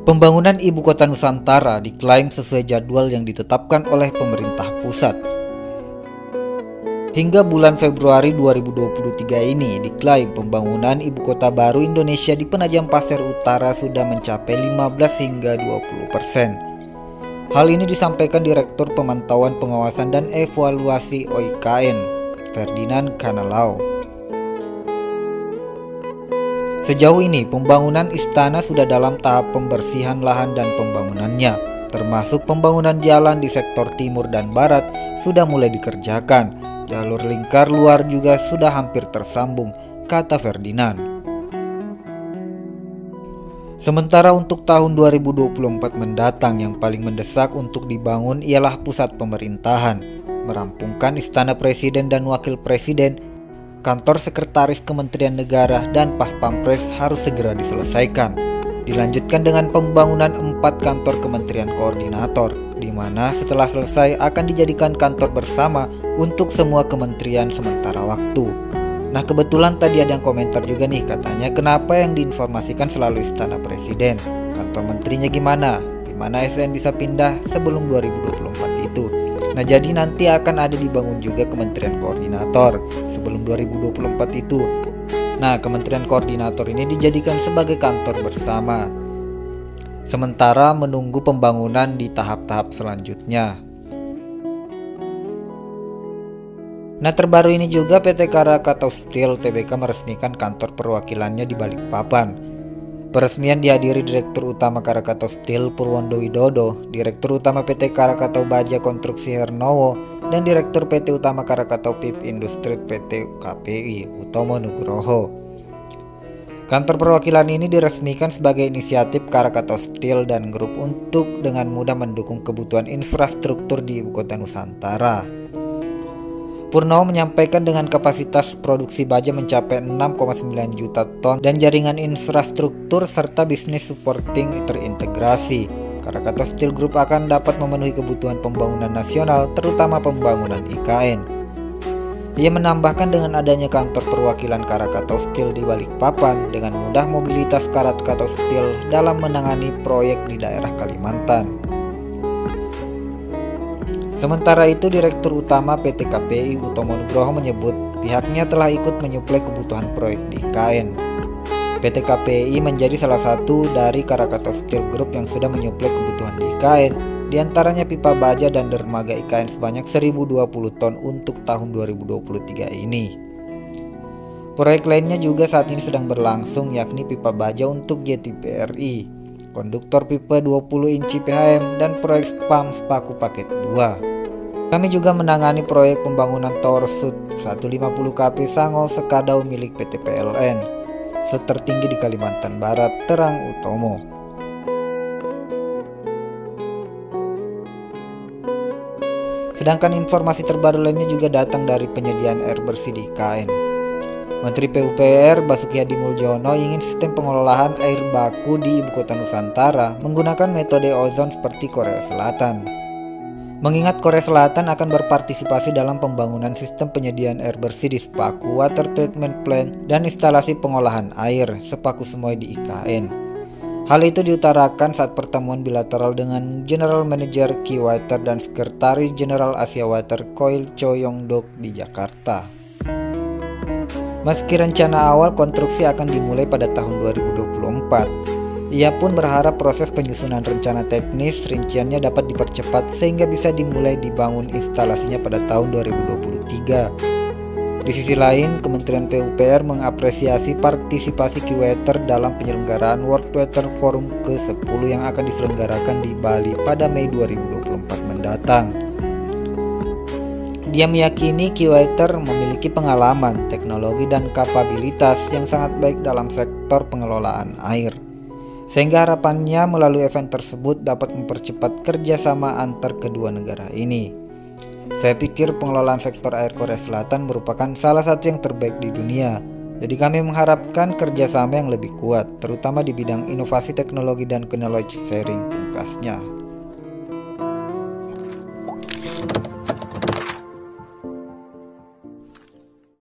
Pembangunan Ibu Kota Nusantara diklaim sesuai jadwal yang ditetapkan oleh pemerintah pusat. Hingga bulan Februari 2023 ini diklaim pembangunan Ibu Kota baru Indonesia di Penajam Pasir Utara sudah mencapai 15 hingga 20%. Hal ini disampaikan Direktur Pemantauan Pengawasan dan Evaluasi OIKN, Ferdinand Kanalau. Sejauh ini, pembangunan istana sudah dalam tahap pembersihan lahan dan pembangunannya, termasuk pembangunan jalan di sektor timur dan barat sudah mulai dikerjakan. Jalur lingkar luar juga sudah hampir tersambung, kata Ferdinand. Sementara untuk tahun 2024 mendatang yang paling mendesak untuk dibangun ialah pusat pemerintahan, merampungkan Istana Presiden dan Wakil Presiden. Kantor Sekretaris Kementerian Negara dan Pas Pampres harus segera diselesaikan. Dilanjutkan dengan pembangunan 4 kantor Kementerian Koordinator, di mana setelah selesai akan dijadikan kantor bersama untuk semua kementerian sementara waktu. Nah, kebetulan tadi ada yang komentar juga nih, katanya kenapa yang diinformasikan selalu Istana Presiden, kantor menterinya gimana? Gimana ASN bisa pindah sebelum 2024 itu? Nah, jadi nanti akan ada dibangun juga Kementerian Koordinator sebelum 2024 itu. Nah, Kementerian Koordinator ini dijadikan sebagai kantor bersama, sementara menunggu pembangunan di tahap-tahap selanjutnya. Nah, terbaru ini juga PT Krakatau Steel Tbk meresmikan kantor perwakilannya di Balikpapan. Peresmian dihadiri Direktur Utama Krakatau Steel Purwondo Widodo, Direktur Utama PT Krakatau Baja Konstruksi Hernowo, dan Direktur PT Utama Krakatau Pip Industri PT KPI Utomo Nugroho. Kantor perwakilan ini diresmikan sebagai inisiatif Krakatau Steel dan Grup untuk dengan mudah mendukung kebutuhan infrastruktur di Ibu Kota Nusantara. Purnomo menyampaikan dengan kapasitas produksi baja mencapai 6,9 juta ton dan jaringan infrastruktur serta bisnis supporting terintegrasi, Krakatau Steel Group akan dapat memenuhi kebutuhan pembangunan nasional, terutama pembangunan IKN. Ia menambahkan dengan adanya kantor perwakilan Krakatau Steel di Balikpapan, dengan mudah mobilitas Krakatau Steel dalam menangani proyek di daerah Kalimantan. Sementara itu, Direktur Utama PT KPI Utomo Nugroho menyebut pihaknya telah ikut menyuplai kebutuhan proyek di IKN. PT KPI menjadi salah satu dari Krakatau Steel Group yang sudah menyuplai kebutuhan di IKN, diantaranya pipa baja dan dermaga IKN sebanyak 1020 ton untuk tahun 2023 ini. Proyek lainnya juga saat ini sedang berlangsung, yakni pipa baja untuk JTBRI, konduktor pipa 20 inci PHM, dan proyek spam Spaku Paket 2. Kami juga menangani proyek pembangunan Tower Sud 150 kp Sangol Sekadau milik PT PLN, sud tertinggi di Kalimantan Barat, terang Utomo. Sedangkan informasi terbaru lainnya juga datang dari penyediaan air bersih di IKN. Menteri PUPR Basuki Hadi Muljono ingin sistem pengelolaan air baku di Ibu Kota Nusantara menggunakan metode ozon seperti Korea Selatan. Mengingat Korea Selatan akan berpartisipasi dalam pembangunan sistem penyediaan air bersih di Sepaku Water Treatment Plant dan instalasi pengolahan air Sepaku Semoy di IKN. Hal itu diutarakan saat pertemuan bilateral dengan General Manager Key Water dan Sekretaris Jenderal Asia Water Koil Cho Yong-dok di Jakarta. Meski rencana awal konstruksi akan dimulai pada tahun 2024, ia pun berharap proses penyusunan rencana teknis rinciannya dapat dipercepat sehingga bisa dimulai dibangun instalasinya pada tahun 2023. Di sisi lain, Kementerian PUPR mengapresiasi partisipasi Keywater dalam penyelenggaraan World Water Forum ke-10 yang akan diselenggarakan di Bali pada Mei 2024 mendatang. Dia meyakini Keywater memiliki pengalaman, teknologi, dan kapabilitas yang sangat baik dalam sektor pengelolaan air, sehingga harapannya melalui event tersebut dapat mempercepat kerjasama antar kedua negara ini. Saya pikir pengelolaan sektor air Korea Selatan merupakan salah satu yang terbaik di dunia. Jadi kami mengharapkan kerjasama yang lebih kuat, terutama di bidang inovasi teknologi dan knowledge sharing, pungkasnya.